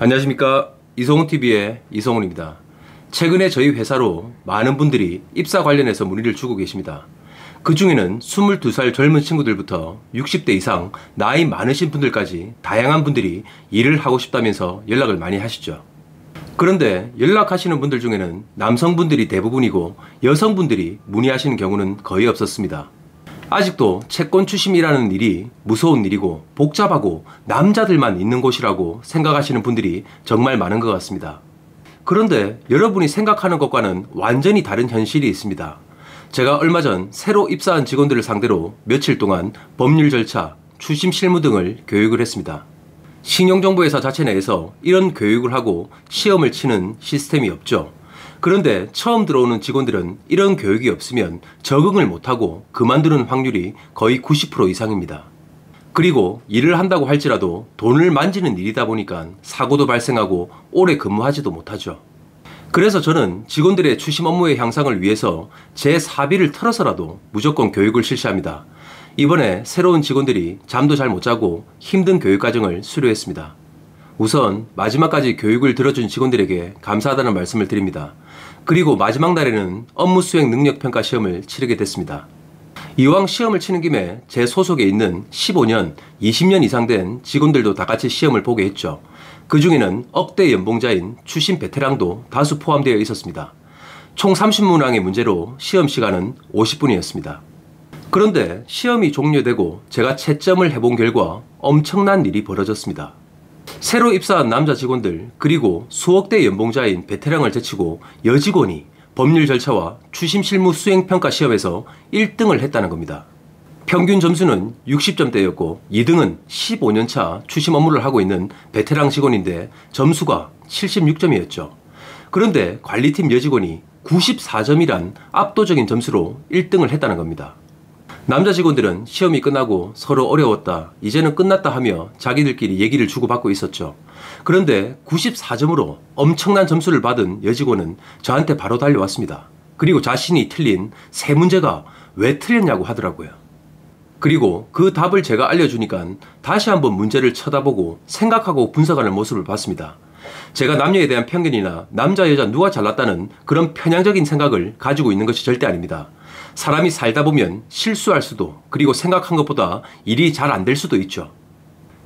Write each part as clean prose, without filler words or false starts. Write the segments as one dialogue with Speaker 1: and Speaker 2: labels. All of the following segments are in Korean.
Speaker 1: 안녕하십니까. 이성훈TV의 이성훈입니다. 최근에 저희 회사로 많은 분들이 입사 관련해서 문의를 주고 계십니다. 그 중에는 22살 젊은 친구들부터 60대 이상 나이 많으신 분들까지 다양한 분들이 일을 하고 싶다면서 연락을 많이 하시죠. 그런데 연락하시는 분들 중에는 남성분들이 대부분이고 여성분들이 문의하시는 경우는 거의 없었습니다. 아직도 채권 추심이라는 일이 무서운 일이고 복잡하고 남자들만 있는 곳이라고 생각하시는 분들이 정말 많은 것 같습니다. 그런데 여러분이 생각하는 것과는 완전히 다른 현실이 있습니다. 제가 얼마 전 새로 입사한 직원들을 상대로 며칠 동안 법률 절차, 추심 실무 등을 교육을 했습니다. 신용정보회사 자체 내에서 이런 교육을 하고 시험을 치는 시스템이 없죠. 그런데 처음 들어오는 직원들은 이런 교육이 없으면 적응을 못하고 그만두는 확률이 거의 90% 이상입니다. 그리고 일을 한다고 할지라도 돈을 만지는 일이다 보니까 사고도 발생하고 오래 근무하지도 못하죠. 그래서 저는 직원들의 추심 업무의 향상을 위해서 제 사비를 털어서라도 무조건 교육을 실시합니다. 이번에 새로운 직원들이 잠도 잘 못 자고 힘든 교육 과정을 수료했습니다. 우선 마지막까지 교육을 들어준 직원들에게 감사하다는 말씀을 드립니다. 그리고 마지막 날에는 업무 수행 능력 평가 시험을 치르게 됐습니다. 이왕 시험을 치는 김에 제 소속에 있는 15년, 20년 이상 된 직원들도 다 같이 시험을 보게 했죠. 그 중에는 억대 연봉자인 추심 베테랑도 다수 포함되어 있었습니다. 총 30문항의 문제로 시험 시간은 50분이었습니다. 그런데 시험이 종료되고 제가 채점을 해본 결과 엄청난 일이 벌어졌습니다. 새로 입사한 남자 직원들 그리고 수억대 연봉자인 베테랑을 제치고 여직원이 법률 절차와 추심 실무 수행 평가 시험에서 1등을 했다는 겁니다. 평균 점수는 60점대였고 2등은 15년차 추심 업무를 하고 있는 베테랑 직원인데 점수가 76점이었죠. 그런데 관리팀 여직원이 94점이란 압도적인 점수로 1등을 했다는 겁니다. 남자 직원들은 시험이 끝나고 서로 어려웠다, 이제는 끝났다 하며 자기들끼리 얘기를 주고받고 있었죠. 그런데 94점으로 엄청난 점수를 받은 여직원은 저한테 바로 달려왔습니다. 그리고 자신이 틀린 세 문제가 왜 틀렸냐고 하더라고요. 그리고 그 답을 제가 알려주니까 다시 한번 문제를 쳐다보고 생각하고 분석하는 모습을 봤습니다. 제가 남녀에 대한 편견이나 남자 여자 누가 잘났다는 그런 편향적인 생각을 가지고 있는 것이 절대 아닙니다. 사람이 살다 보면 실수할 수도, 그리고 생각한 것보다 일이 잘 안 될 수도 있죠.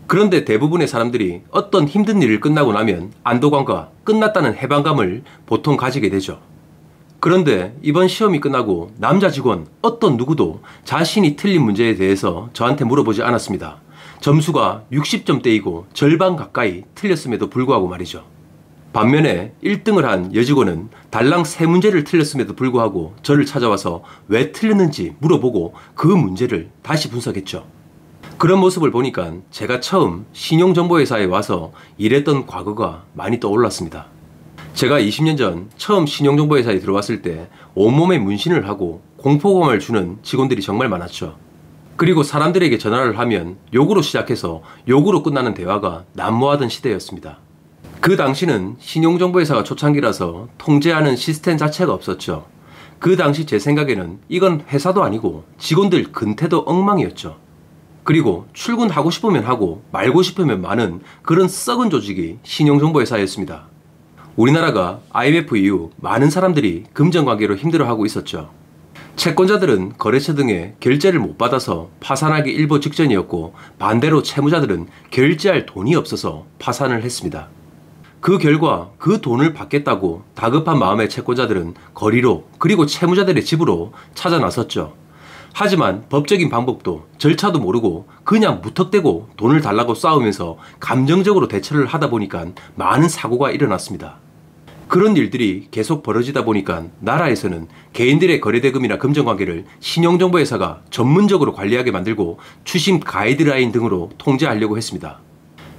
Speaker 1: 그런데 대부분의 사람들이 어떤 힘든 일을 끝나고 나면 안도감과 끝났다는 해방감을 보통 가지게 되죠. 그런데 이번 시험이 끝나고 남자 직원 어떤 누구도 자신이 틀린 문제에 대해서 저한테 물어보지 않았습니다. 점수가 60점대이고 절반 가까이 틀렸음에도 불구하고 말이죠. 반면에 1등을 한 여직원은 달랑 3문제를 틀렸음에도 불구하고 저를 찾아와서 왜 틀렸는지 물어보고 그 문제를 다시 분석했죠. 그런 모습을 보니까 제가 처음 신용정보회사에 와서 일했던 과거가 많이 떠올랐습니다. 제가 20년 전 처음 신용정보회사에 들어왔을 때 온몸에 문신을 하고 공포감을 주는 직원들이 정말 많았죠. 그리고 사람들에게 전화를 하면 욕으로 시작해서 욕으로 끝나는 대화가 난무하던 시대였습니다. 그 당시는 신용정보회사가 초창기라서 통제하는 시스템 자체가 없었죠. 그 당시 제 생각에는 이건 회사도 아니고 직원들 근태도 엉망이었죠. 그리고 출근하고 싶으면 하고 말고 싶으면 마는 그런 썩은 조직이 신용정보회사였습니다. 우리나라가 IMF 이후 많은 사람들이 금전관계로 힘들어하고 있었죠. 채권자들은 거래처 등에 결제를 못 받아서 파산하기 일보 직전이었고 반대로 채무자들은 결제할 돈이 없어서 파산을 했습니다. 그 결과 그 돈을 받겠다고 다급한 마음의 채권자들은 거리로 그리고 채무자들의 집으로 찾아 나섰죠. 하지만 법적인 방법도 절차도 모르고 그냥 무턱대고 돈을 달라고 싸우면서 감정적으로 대처를 하다 보니까 많은 사고가 일어났습니다. 그런 일들이 계속 벌어지다 보니까 나라에서는 개인들의 거래대금이나 금전관계를 신용정보회사가 전문적으로 관리하게 만들고 추심 가이드라인 등으로 통제하려고 했습니다.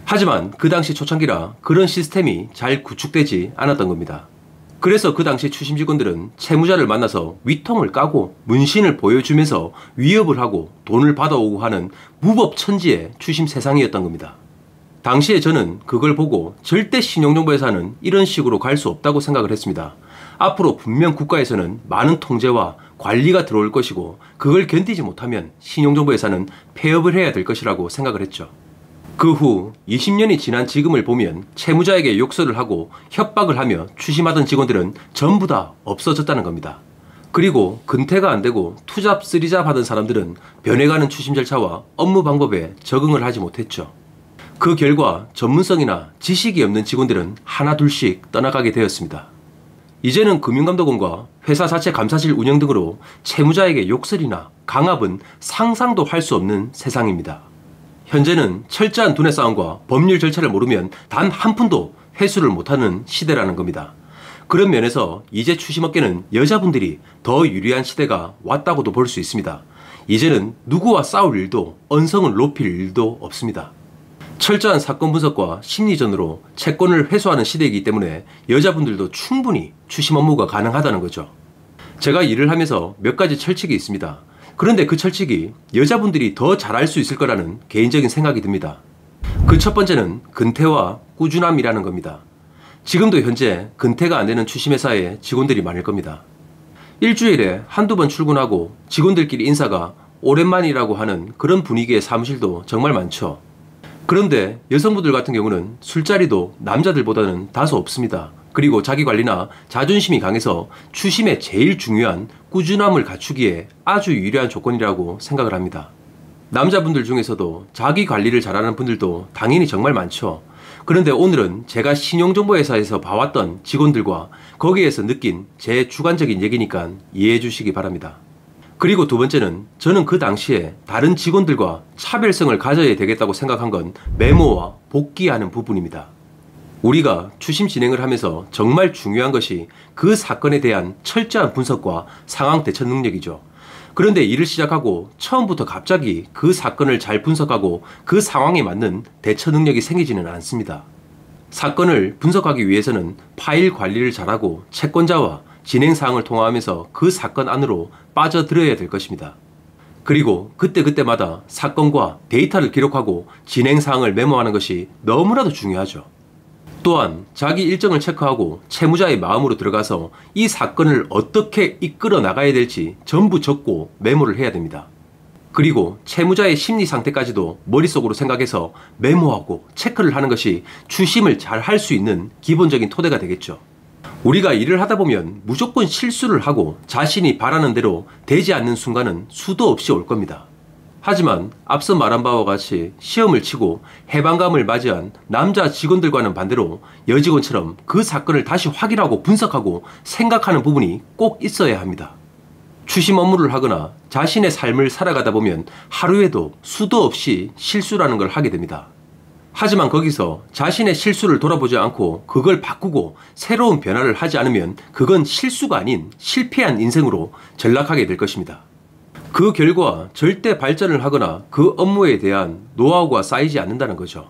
Speaker 1: 하지만 그 당시 초창기라 그런 시스템이 잘 구축되지 않았던 겁니다. 그래서 그 당시 추심 직원들은 채무자를 만나서 위통을 까고 문신을 보여주면서 위협을 하고 돈을 받아오고 하는 무법천지의 추심 세상이었던 겁니다. 당시에 저는 그걸 보고 절대 신용정보회사는 이런 식으로 갈 수 없다고 생각을 했습니다. 앞으로 분명 국가에서는 많은 통제와 관리가 들어올 것이고 그걸 견디지 못하면 신용정보회사는 폐업을 해야 될 것이라고 생각을 했죠. 그 후 20년이 지난 지금을 보면 채무자에게 욕설을 하고 협박을 하며 추심하던 직원들은 전부 다 없어졌다는 겁니다. 그리고 근태가 안 되고 투잡 쓰리잡 하던 사람들은 변해가는 추심 절차와 업무 방법에 적응을 하지 못했죠. 그 결과 전문성이나 지식이 없는 직원들은 하나 둘씩 떠나가게 되었습니다. 이제는 금융감독원과 회사 자체 감사실 운영 등으로 채무자에게 욕설이나 강압은 상상도 할 수 없는 세상입니다. 현재는 철저한 두뇌 싸움과 법률 절차를 모르면 단 한 푼도 회수를 못하는 시대라는 겁니다. 그런 면에서 이제 추심업계는 여자분들이 더 유리한 시대가 왔다고도 볼 수 있습니다. 이제는 누구와 싸울 일도 언성을 높일 일도 없습니다. 철저한 사건 분석과 심리전으로 채권을 회수하는 시대이기 때문에 여자분들도 충분히 추심 업무가 가능하다는 거죠. 제가 일을 하면서 몇 가지 철칙이 있습니다. 그런데 그 철칙이 여자분들이 더 잘할 수 있을 거라는 개인적인 생각이 듭니다. 그 첫 번째는 근태와 꾸준함이라는 겁니다. 지금도 현재 근태가 안 되는 추심회사에 직원들이 많을 겁니다. 일주일에 한두 번 출근하고 직원들끼리 인사가 오랜만이라고 하는 그런 분위기의 사무실도 정말 많죠. 그런데 여성분들 같은 경우는 술자리도 남자들보다는 다소 없습니다. 그리고 자기관리나 자존심이 강해서 추심의 제일 중요한 꾸준함을 갖추기에 아주 유리한 조건이라고 생각을 합니다. 남자분들 중에서도 자기관리를 잘하는 분들도 당연히 정말 많죠. 그런데 오늘은 제가 신용정보회사에서 봐왔던 직원들과 거기에서 느낀 제 주관적인 얘기니까 이해해 주시기 바랍니다. 그리고 두 번째는 저는 그 당시에 다른 직원들과 차별성을 가져야 되겠다고 생각한 건 메모와 복귀하는 부분입니다. 우리가 추심 진행을 하면서 정말 중요한 것이 그 사건에 대한 철저한 분석과 상황 대처 능력이죠. 그런데 일을 시작하고 처음부터 갑자기 그 사건을 잘 분석하고 그 상황에 맞는 대처 능력이 생기지는 않습니다. 사건을 분석하기 위해서는 파일 관리를 잘하고 채권자와 진행사항을 통화하면서 그 사건 안으로 빠져들어야 될 것입니다. 그리고 그때그때마다 사건과 데이터를 기록하고 진행사항을 메모하는 것이 너무나도 중요하죠. 또한 자기 일정을 체크하고 채무자의 마음으로 들어가서 이 사건을 어떻게 이끌어 나가야 될지 전부 적고 메모를 해야 됩니다. 그리고 채무자의 심리 상태까지도 머릿속으로 생각해서 메모하고 체크를 하는 것이 추심을 잘 할 수 있는 기본적인 토대가 되겠죠. 우리가 일을 하다 보면 무조건 실수를 하고 자신이 바라는 대로 되지 않는 순간은 수도 없이 올 겁니다. 하지만 앞서 말한 바와 같이 시험을 치고 해방감을 맞이한 남자 직원들과는 반대로 여직원처럼 그 사건을 다시 확인하고 분석하고 생각하는 부분이 꼭 있어야 합니다. 추심 업무를 하거나 자신의 삶을 살아가다 보면 하루에도 수도 없이 실수라는 걸 하게 됩니다. 하지만 거기서 자신의 실수를 돌아보지 않고 그걸 바꾸고 새로운 변화를 하지 않으면 그건 실수가 아닌 실패한 인생으로 전락하게 될 것입니다. 그 결과 절대 발전을 하거나 그 업무에 대한 노하우가 쌓이지 않는다는 거죠.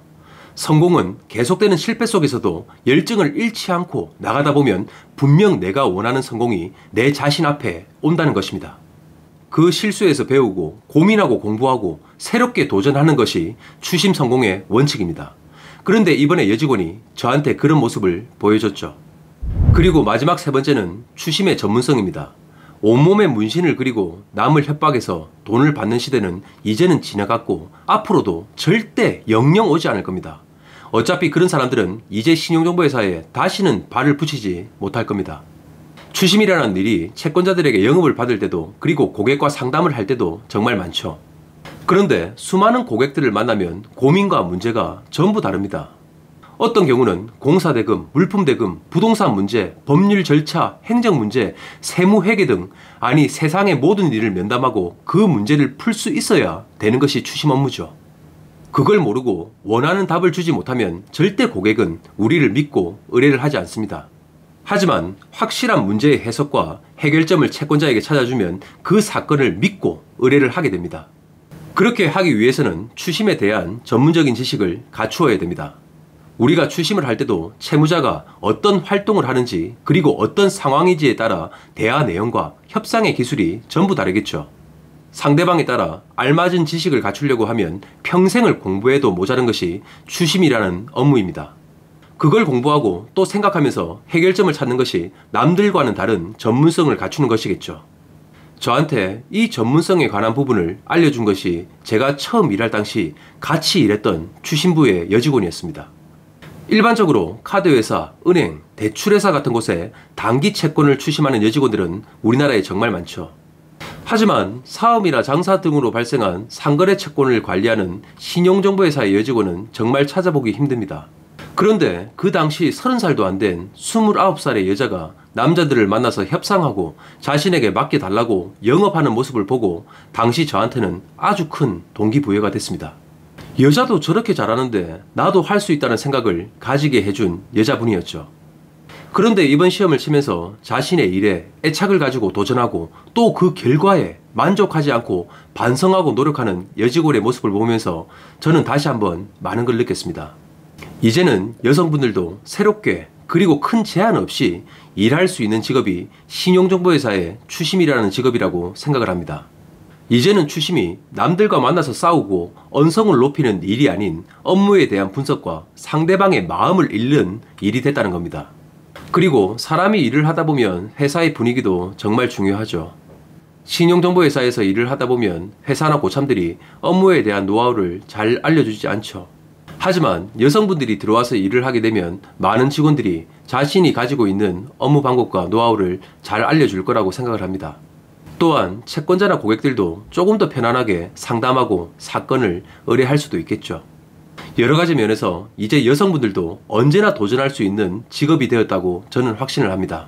Speaker 1: 성공은 계속되는 실패 속에서도 열정을 잃지 않고 나가다 보면 분명 내가 원하는 성공이 내 자신 앞에 온다는 것입니다. 그 실수에서 배우고 고민하고 공부하고 새롭게 도전하는 것이 추심 성공의 원칙입니다. 그런데 이번에 여직원이 저한테 그런 모습을 보여줬죠. 그리고 마지막 세 번째는 추심의 전문성입니다. 온몸에 문신을 그리고 남을 협박해서 돈을 받는 시대는 이제는 지나갔고 앞으로도 절대 영영 오지 않을 겁니다. 어차피 그런 사람들은 이제 신용정보회사에 다시는 발을 붙이지 못할 겁니다. 추심이라는 일이 채권자들에게 영업을 받을 때도 그리고 고객과 상담을 할 때도 정말 많죠. 그런데 수많은 고객들을 만나면 고민과 문제가 전부 다릅니다. 어떤 경우는 공사대금, 물품대금, 부동산 문제, 법률 절차, 행정 문제, 세무회계 등 아니 세상의 모든 일을 면담하고 그 문제를 풀 수 있어야 되는 것이 추심 업무죠. 그걸 모르고 원하는 답을 주지 못하면 절대 고객은 우리를 믿고 의뢰를 하지 않습니다. 하지만 확실한 문제의 해석과 해결점을 채권자에게 찾아주면 그 사건을 믿고 의뢰를 하게 됩니다. 그렇게 하기 위해서는 추심에 대한 전문적인 지식을 갖추어야 됩니다. 우리가 추심을 할 때도 채무자가 어떤 활동을 하는지 그리고 어떤 상황인지에 따라 대화 내용과 협상의 기술이 전부 다르겠죠. 상대방에 따라 알맞은 지식을 갖추려고 하면 평생을 공부해도 모자란 것이 추심이라는 업무입니다. 그걸 공부하고 또 생각하면서 해결점을 찾는 것이 남들과는 다른 전문성을 갖추는 것이겠죠. 저한테 이 전문성에 관한 부분을 알려준 것이 제가 처음 일할 당시 같이 일했던 추신부의 여직원이었습니다. 일반적으로 카드회사, 은행, 대출회사 같은 곳에 단기 채권을 추심하는 여직원들은 우리나라에 정말 많죠. 하지만 사업이나 장사 등으로 발생한 상거래 채권을 관리하는 신용정보회사의 여직원은 정말 찾아보기 힘듭니다. 그런데 그 당시 30살도 안 된 29살의 여자가 남자들을 만나서 협상하고 자신에게 맡겨달라고 영업하는 모습을 보고 당시 저한테는 아주 큰 동기부여가 됐습니다. 여자도 저렇게 잘하는데 나도 할 수 있다는 생각을 가지게 해준 여자분이었죠. 그런데 이번 시험을 치면서 자신의 일에 애착을 가지고 도전하고 또 그 결과에 만족하지 않고 반성하고 노력하는 여직원의 모습을 보면서 저는 다시 한번 많은 걸 느꼈습니다. 이제는 여성분들도 새롭게 그리고 큰 제한 없이 일할 수 있는 직업이 신용정보회사의 추심이라는 직업이라고 생각을 합니다. 이제는 추심이 남들과 만나서 싸우고 언성을 높이는 일이 아닌 업무에 대한 분석과 상대방의 마음을 읽는 일이 됐다는 겁니다. 그리고 사람이 일을 하다 보면 회사의 분위기도 정말 중요하죠. 신용정보회사에서 일을 하다 보면 회사나 고참들이 업무에 대한 노하우를 잘 알려주지 않죠. 하지만 여성분들이 들어와서 일을 하게 되면 많은 직원들이 자신이 가지고 있는 업무 방법과 노하우를 잘 알려줄 거라고 생각을 합니다. 또한 채권자나 고객들도 조금 더 편안하게 상담하고 사건을 의뢰할 수도 있겠죠. 여러 가지 면에서 이제 여성분들도 언제나 도전할 수 있는 직업이 되었다고 저는 확신을 합니다.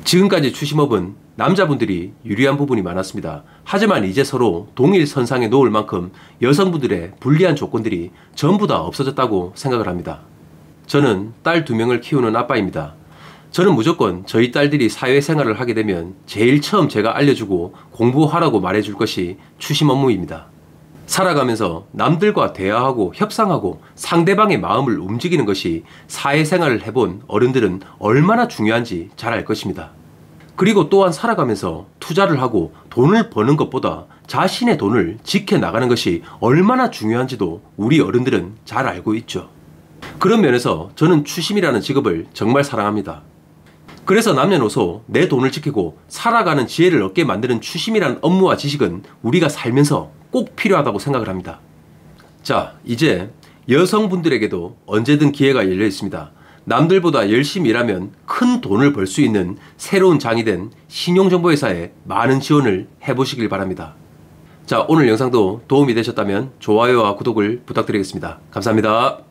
Speaker 1: 지금까지 추심업은 남자분들이 유리한 부분이 많았습니다. 하지만 이제 서로 동일 선상에 놓을 만큼 여성분들의 불리한 조건들이 전부 다 없어졌다고 생각을 합니다. 저는 딸 2명을 키우는 아빠입니다. 저는 무조건 저희 딸들이 사회생활을 하게 되면 제일 처음 제가 알려주고 공부하라고 말해줄 것이 추심 업무입니다. 살아가면서 남들과 대화하고 협상하고 상대방의 마음을 움직이는 것이 사회생활을 해본 어른들은 얼마나 중요한지 잘 알 것입니다. 그리고 또한 살아가면서 투자를 하고 돈을 버는 것보다 자신의 돈을 지켜나가는 것이 얼마나 중요한지도 우리 어른들은 잘 알고 있죠. 그런 면에서 저는 추심이라는 직업을 정말 사랑합니다. 그래서 남녀노소 내 돈을 지키고 살아가는 지혜를 얻게 만드는 추심이라는 업무와 지식은 우리가 살면서 꼭 필요하다고 생각을 합니다. 자, 이제 여성분들에게도 언제든 기회가 열려 있습니다. 남들보다 열심히 일하면 큰 돈을 벌 수 있는 새로운 장이 된 신용정보회사에 많은 지원을 해보시길 바랍니다. 자, 오늘 영상도 도움이 되셨다면 좋아요와 구독을 부탁드리겠습니다. 감사합니다.